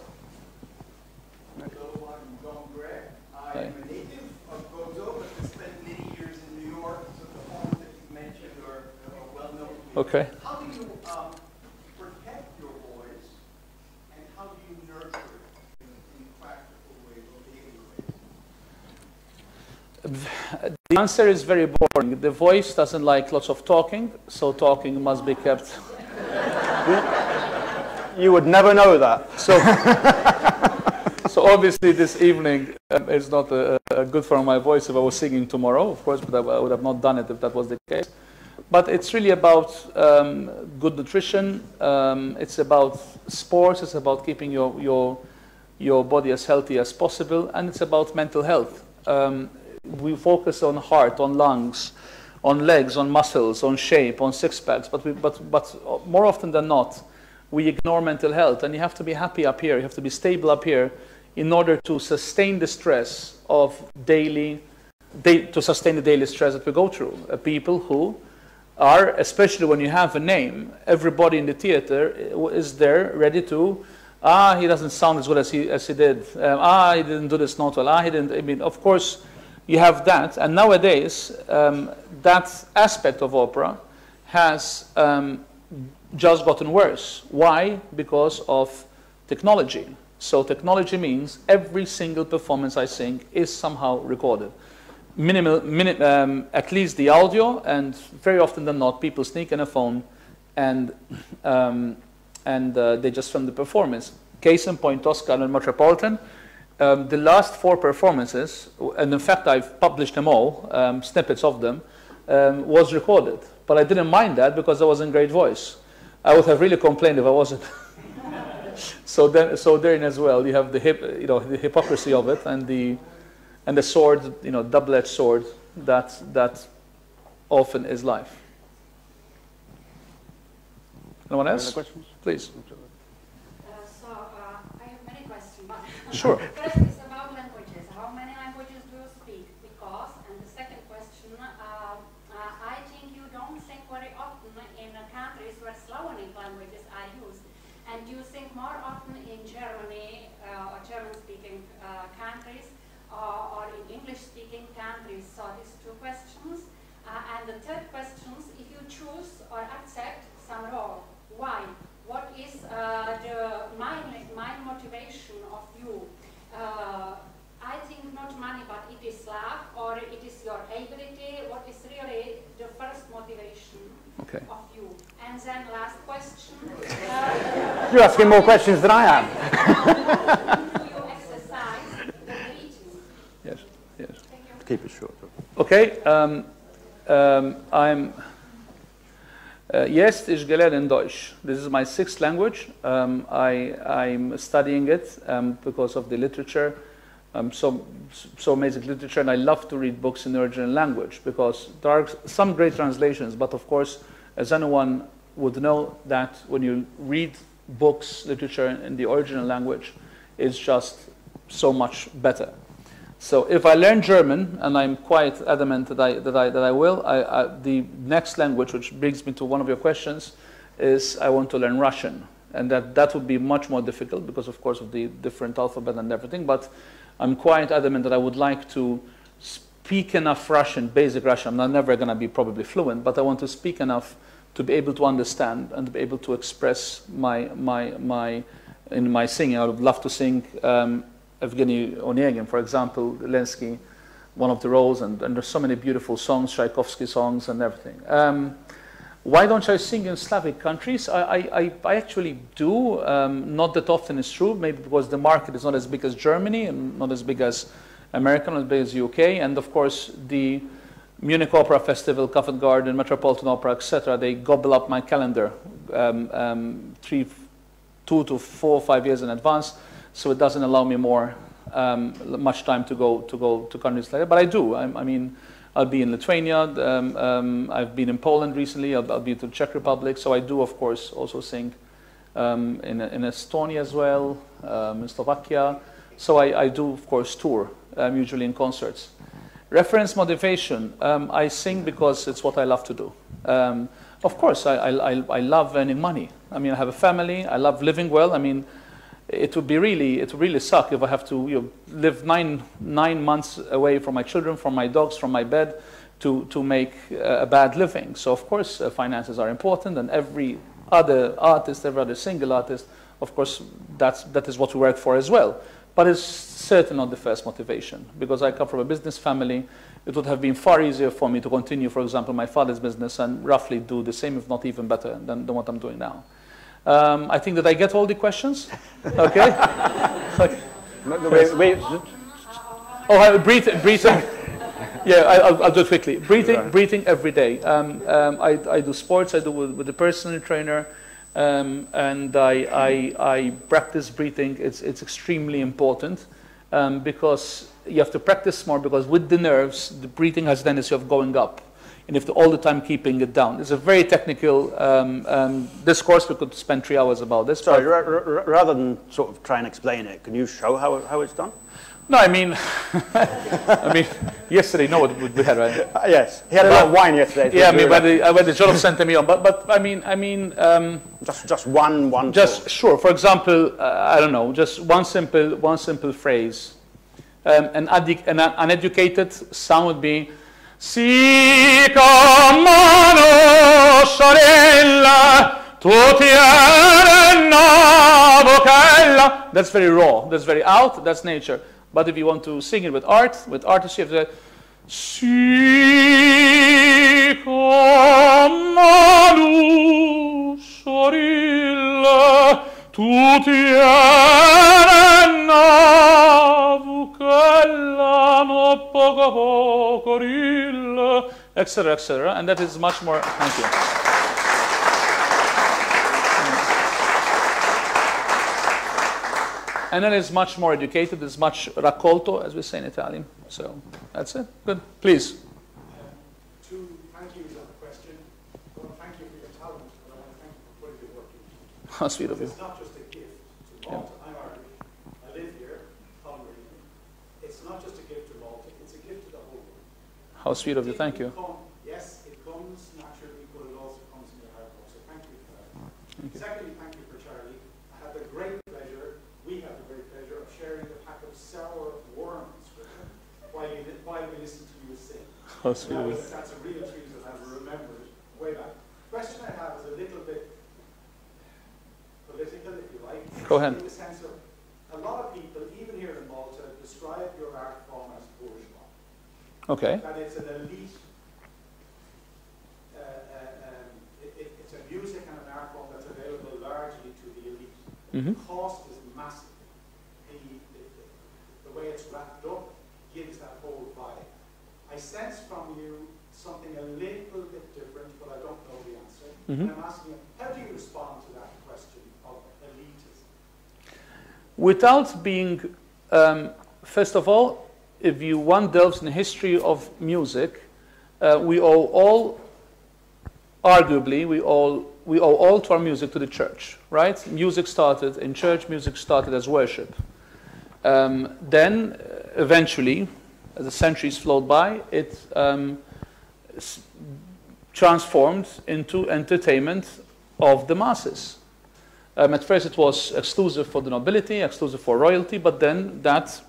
Hello, I'm John Gregg. I am a native of Gozo, but I spent many years in New York, so the poems that you mentioned are well known to me. Okay. How do you protect your voice, and how do you nurture it in practical ways or daily ways? The answer is very boring. The voice doesn't like lots of talking, so talking must be kept. You would never know that. So obviously this evening is not good for my voice if I was singing tomorrow, of course, but I would have not done it if that was the case. But it's really about good nutrition, it's about sports, it's about keeping your body as healthy as possible, and it's about mental health. We focus on heart, on lungs, on legs, on muscles, on shape, on six-packs, but more often than not, we ignore mental health, and you have to be happy up here, you have to be stable up here in order to sustain the stress of to sustain the daily stress that we go through. People who are, especially when you have a name, everybody in the theater is there ready to, he doesn't sound as good as he did, he didn't do this note well, he didn't, I mean, of course, you have that, and nowadays, that aspect of opera has just gotten worse. Why? Because of technology. So technology means every single performance I sing is somehow recorded. At least the audio, and very often than not, people sneak in a phone and they just film the performance. Case in point, Tosca and Metropolitan. The last 4 performances, and in fact I've published them all, snippets of them, was recorded. But I didn't mind that because I was in great voice. I would have really complained if I wasn't. So therein as well, you have the hypocrisy of it, and the sword, double-edged sword that often is life. Anyone else? Any questions? Please. I have many questions. Sure. First is about languages. How many languages do you speak? Because, and the second question, I think you don't sing very often in countries where Slavonic languages are used, and you sing more often in Germany or German-speaking countries or in English-speaking countries. So these 2 questions. And the third question is, if you choose or accept some role, why? What is the main motivation of you? I think not money, but it is love, or it is your ability. What is really the first motivation of you? And then last question. You're asking more questions than I am. Do you exercise the greeting? Yes. Yes. Thank you. Keep it short. Okay. Yes, ich gelernt Deutsch. This is my 6th language. I'm studying it because of the literature. So amazing literature, and I love to read books in the original language because there are some great translations, but of course, as anyone would know, that when you read books, literature in the original language, it's just so much better. So if I learn German, and I'm quite adamant that I will, the next language, which brings me to one of your questions, is I want to learn Russian, and that would be much more difficult because, of course, of the different alphabet and everything. But I'm quite adamant that I would like to speak enough Russian, basic Russian. I'm never going to be probably fluent, but I want to speak enough to be able to understand and to be able to express in my singing. I would love to sing Evgeny Onegin, for example, Lenski, one of the roles, and there's so many beautiful songs, Tchaikovsky songs and everything. Why don't I sing in Slavic countries? I actually do, not that often is true, maybe because the market is not as big as Germany and not as big as America, not as big as UK, and of course the Munich Opera Festival, Covent Garden, Metropolitan Opera, etc. They gobble up my calendar 2 to 4 or 5 years in advance, so it doesn't allow me much time to go to countries like that. But I do. I mean, I'll be in Lithuania. I've been in Poland recently. I'll be to the Czech Republic. So I do, of course, also sing in Estonia as well, in Slovakia. So I do, of course, tour, usually in concerts. Reference motivation. I sing because it's what I love to do. Of course, I love earning money. I mean, I have a family. I love living well. I mean, it would really suck if I have to live nine months away from my children, from my dogs, from my bed, to make a bad living. So of course, finances are important, and every other artist, every other single artist, of course, that is what we work for as well. But it's certainly not the first motivation, because I come from a business family. It would have been far easier for me to continue, for example, my father's business and roughly do the same, if not even better, than what I'm doing now. I think that I get all the questions. Okay. Okay. Breathing. Yeah, I'll do it quickly. Breathing every day. I do sports. I do with a personal trainer, and I practice breathing. It's extremely important because you have to practice more, because with the nerves, the breathing has a tendency of going up. And if all the time keeping it down. It's a very technical discourse. We could spend 3 hours about this. Sorry, rather than sort of try and explain it, can you show how it's done? No, I mean, yesterday, no, we had, right? Yes, he had a lot of wine yesterday. Yeah, I went the Joseph sent me on, but I mean, just one. Just sure. For example, I don't know, just one simple phrase. An uneducated sound would be. Si con mano sorella tu tieni una vocella. That's very raw. That's very out. That's nature. But if you want to sing it with artistry, you have to say Si con mano sorella tu tieni una vocella no poco rilla, etc., and that is much more. Thank you. And then it's much more educated. It's much raccolto, as we say in Italian. So that's it. Good. Please. 2 thank yous on the question. I want to thank you for your talent, but I want to thank you for putting the work in. How sweet of you. It's not just a gift to Malta. I'm Irish. I live here. It's not just a gift to Malta. It's a gift to the whole world. How sweet of you. Thank you. Yes, it comes naturally, but it also comes in your hard work. So thank you for that. Thank you. Secondly, thank you for Charlie. I had the great pleasure, we had the great pleasure of sharing a pack of sour worms with him while we listened to you sing. How sweet of you. That's a real treat that I've remembered way back. The question I have is a little bit political, if you like. Go ahead. In the sense of, a lot of people, even here in Malta, describe your art form as bourgeois. Okay. That it's an elite, it's a music and an art form that's available largely to the elite. Mm-hmm. The cost is massive. The way it's wrapped up gives that whole vibe. I sense from you something a little bit different, but I don't know the answer. Mm-hmm. And I'm asking you, how do you respond to that question of elitism? Without being, first of all, if one delves in the history of music, we owe all, arguably, we owe all to our music to the church, right? Music started in church, music started as worship. Then, eventually, as the centuries flowed by, it transformed into entertainment of the masses. At first it was exclusive for the nobility, exclusive for royalty, but then that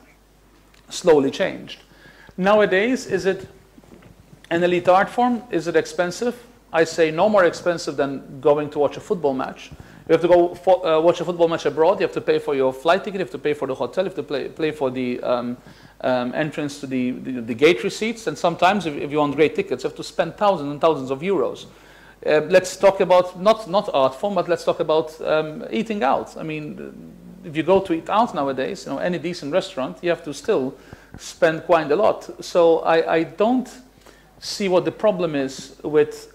slowly changed. Nowadays, is it an elite art form? Is it expensive? I say no more expensive than going to watch a football match. You have to go watch a football match abroad. You have to pay for your flight ticket. You have to pay for the hotel. You have to pay for the entrance to the gate receipts. And sometimes, if you want great tickets, you have to spend thousands and thousands of euros. Let's talk about not art form, but let's talk about eating out. I mean, if you go to eat out nowadays, any decent restaurant, you have to still spend quite a lot. So I don't see what the problem is with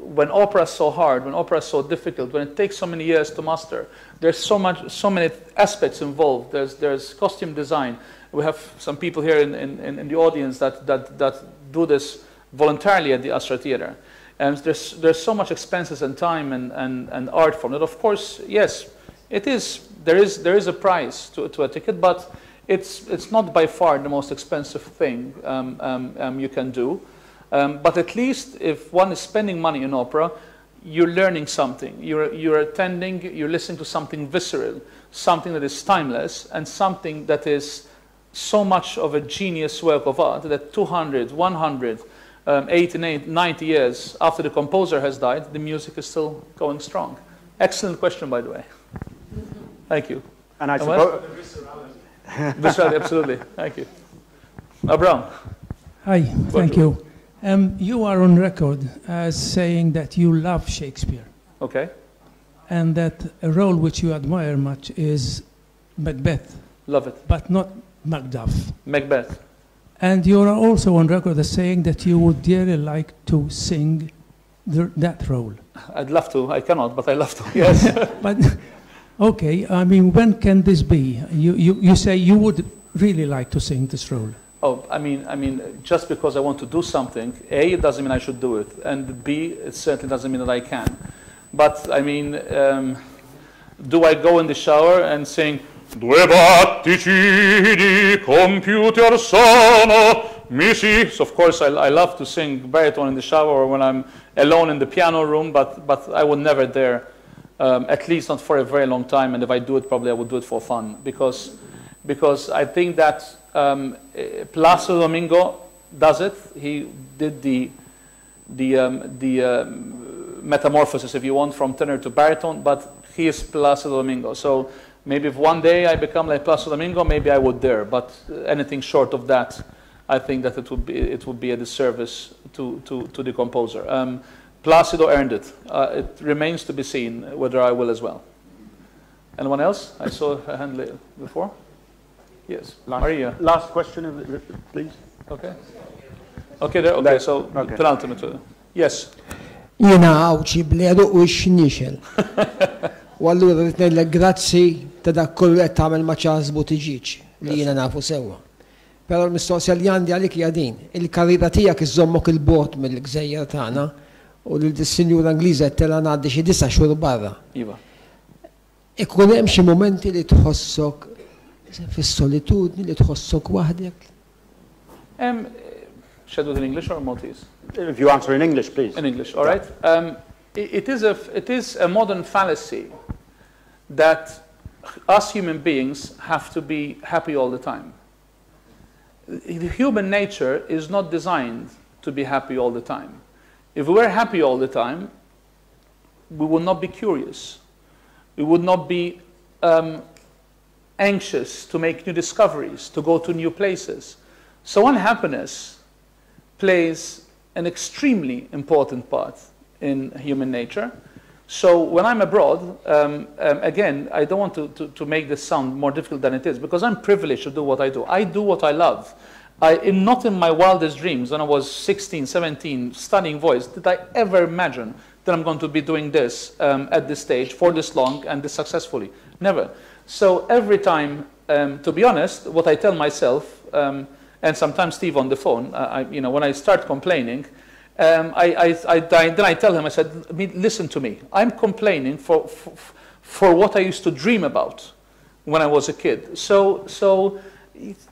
when opera is so hard, when opera is so difficult, when it takes so many years to master. There's so many aspects involved. There's costume design. We have some people here in the audience that do this voluntarily at the Astra Theatre. And there's so much expenses and time and art from it. Of course, yes, it is. There is a price to a ticket, but it's not by far the most expensive thing you can do. But at least if one is spending money in opera, you're learning something. You're attending. You're listening to something visceral, something that is timeless, and something that is so much of a genius work of art that 200, 100, 80, 90 years after the composer has died, the music is still going strong. Excellent question, by the way. Thank you. And I suppose... Viscerality, absolutely. Thank you. Brown. Hi, thank you. You are on record as saying that you love Shakespeare. Okay. And that a role which you admire much is Macbeth. Love it. But not Macduff. Macbeth. And you are also on record as saying that you would dearly like to sing that role. I'd love to. I cannot, but I love to. Yes. But okay, I mean, when can this be? You say you would really like to sing this role. Oh, I mean, just because I want to do something, A, it doesn't mean I should do it, and B, it certainly doesn't mean that I can. But I mean, do I go in the shower and sing "Due batticidi computer sono misi"? So of course, I love to sing baritone in the shower or when I'm alone in the piano room, but I would never dare, at least not for a very long time. And if I do it, probably I would do it for fun because I think that Placido Domingo does it. He did the metamorphosis, if you want, from tenor to baritone, but he is Placido Domingo. So maybe if one day I become like Placido Domingo, maybe I would dare. But anything short of that, I think that it would be a disservice to the composer. Placido earned it. It remains to be seen whether I will as well. Anyone else? I saw a hand before. Yes, Maria. Last question, please. Okay. Okay, there. Okay, so penultimate. Yes. Jena għawċi bledu u x-nixel. U allura rrit ngħidlek grazzi ta' dak kollu qed tagħmel ma' ċażbu tiġiġ li jiena nafu sewwa. Però l-mistoqsija li għandi għalik hija din, il-karriera tiegħek iżommok il-bogħod mill-gżejjer tagħna u l-sinjura Ingliża qed telha ngħaddi xi 9 xhur barra. Iva. Ikun hemm xi mumenti li tħossok fis-solitudni li tħossok waħdek? Should I do it in English or Maltese? If you answer in English, please. In English, all right. It is a modern fallacy that us human beings have to be happy all the time. Human nature is not designed to be happy all the time. If we were happy all the time, we would not be curious. We would not be anxious to make new discoveries, to go to new places. So unhappiness plays an extremely important part in human nature. So when I'm abroad, again, I don't want to make this sound more difficult than it is, because I'm privileged to do what I do. I do what I love. Not in my wildest dreams, when I was 16, 17, studying voice, did I ever imagine that I'm going to be doing this at this stage for this long and this successfully. Never. So every time, to be honest, what I tell myself, and sometimes Steve on the phone, when I start complaining, then I tell him, I said, listen to me. I'm complaining for what I used to dream about when I was a kid. So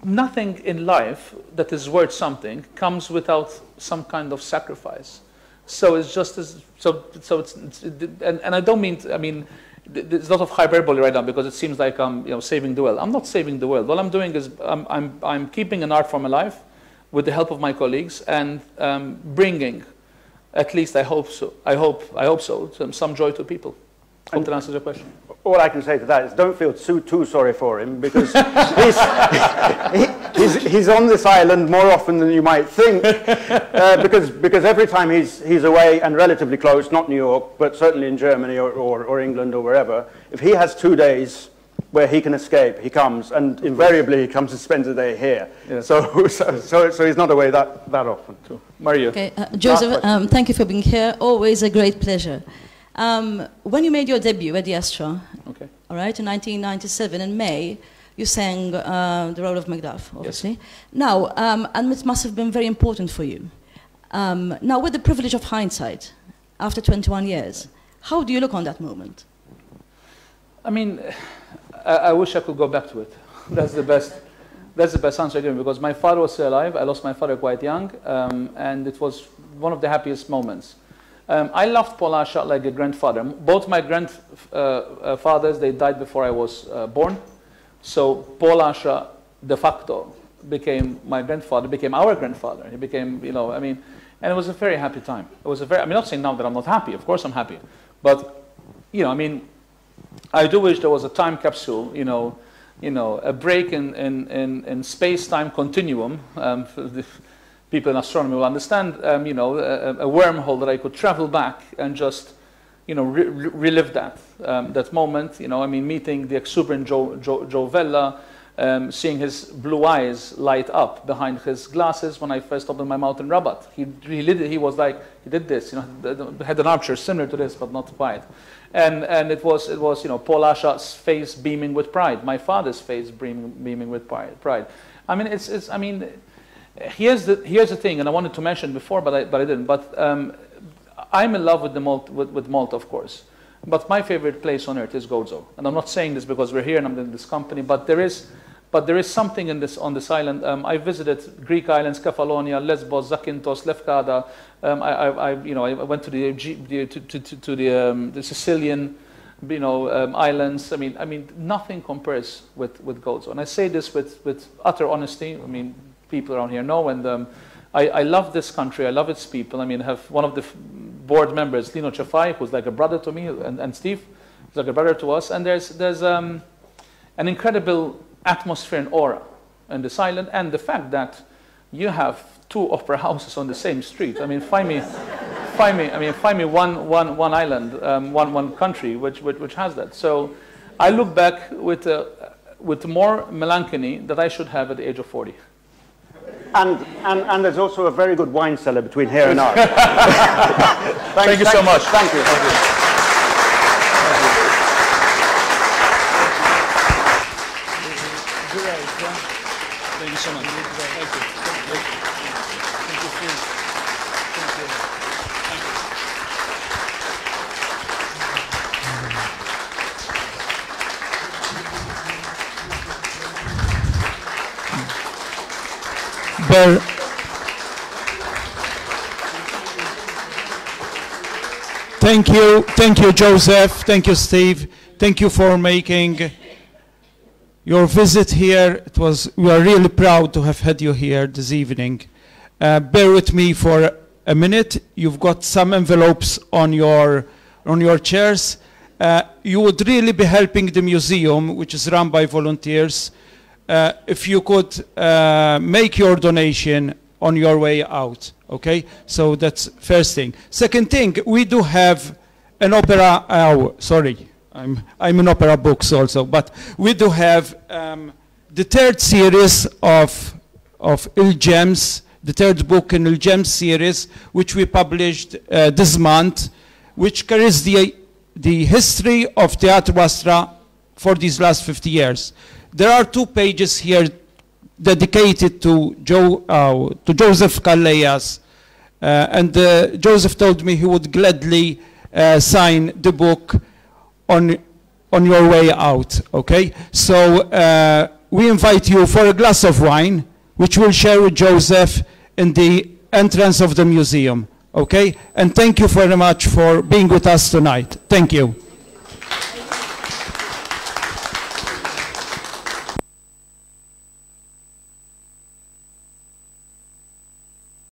nothing in life that is worth something comes without some kind of sacrifice. So it's just as, and I don't mean, there's a lot of hyperbole right now because it seems like I'm saving the world. I'm not saving the world. What I'm doing is I'm keeping an art form alive with the help of my colleagues and bringing At least I hope so. I hope so. Some joy to people. Hope that answers your question. All I can say to that is don't feel too sorry for him, because he's on this island more often than you might think, because every time he's away and relatively close, not New York, but certainly in Germany or England or wherever, if he has 2 days where he can escape, he comes, and invariably he comes and spends a day here. Yeah. So he's not away that often. Mario. Okay, Joseph, thank you for being here. Always a great pleasure. When you made your debut at the Astra, okay, all right, in 1997, in May, you sang the role of Macduff, obviously. Yes. Now, and it must have been very important for you. Now, with the privilege of hindsight, after 21 years, how do you look on that moment? I mean, I wish I could go back to it. That's the best answer I give, because my father was still alive. I lost my father quite young, and it was one of the happiest moments. I loved Paul Asha like a grandfather. Both my grandfathers, they died before I was born. So Paul Asha, de facto, became my grandfather, became our grandfather. He became, you know, I mean, and it was a very happy time. It was a very, I mean, not saying now that I'm not happy. Of course I'm happy. But, you know, I mean, I do wish there was a time capsule, you know, a break in space-time continuum. People in astronomy will understand, you know, a wormhole that I could travel back and just, you know, relive that moment. You know, I mean, meeting the exuberant Joe Vella, seeing his blue eyes light up behind his glasses when I first opened my mouth in Rabat. He was like, he did this, you know, had an armchair similar to this, but not quite. And it was, you know, Paul Asha's face beaming with pride, my father's face beaming with pride. I mean, I mean, here's the thing, and I wanted to mention before, but I didn't. But I'm in love with with Malta, of course. But my favorite place on earth is Gozo, and I'm not saying this because we're here and I'm in this company. But there is something on this island. I visited Greek islands, Kefalonia, Lesbos, Zakynthos, Lefkada. I went to the Sicilian, you know, islands. I mean, nothing compares with Gozo, and I say this with utter honesty. I mean, people around here know, and I love this country. I love its people. I mean, I have one of the board members, Lino Cefai, who's like a brother to me, and Steve, who's like a brother to us. And there's an incredible atmosphere and aura in this island, and the fact that you have 2 opera houses on the same street. I mean, find me one island, one country which has that. So I look back with more melancholy that I should have at the age of 40. And there's also a very good wine cellar between here and now. Thank you so much. Thank you. Thank you. Thank you so much. Thank you. Thank you, Joseph. Thank you, Steve. Thank you for making your visit here. We are really proud to have had you here this evening. Bear with me for a minute. You've got some envelopes on your chairs. You would really be helping the museum, which is run by volunteers, if you could make your donation on your way out, okay? So that's first thing. Second thing, we do have an opera, I'm in opera books also, but we do have the 3rd series of Il-Gems, the 3rd book in Il-Gems series, which we published this month, which carries the history of Teatro Astra for these last 50 years. There are 2 pages here dedicated to Joseph Calleja, and Joseph told me he would gladly sign the book on your way out, okay? So we invite you for a glass of wine, which we'll share with Joseph in the entrance of the museum, okay? And thank you very much for being with us tonight. Thank you.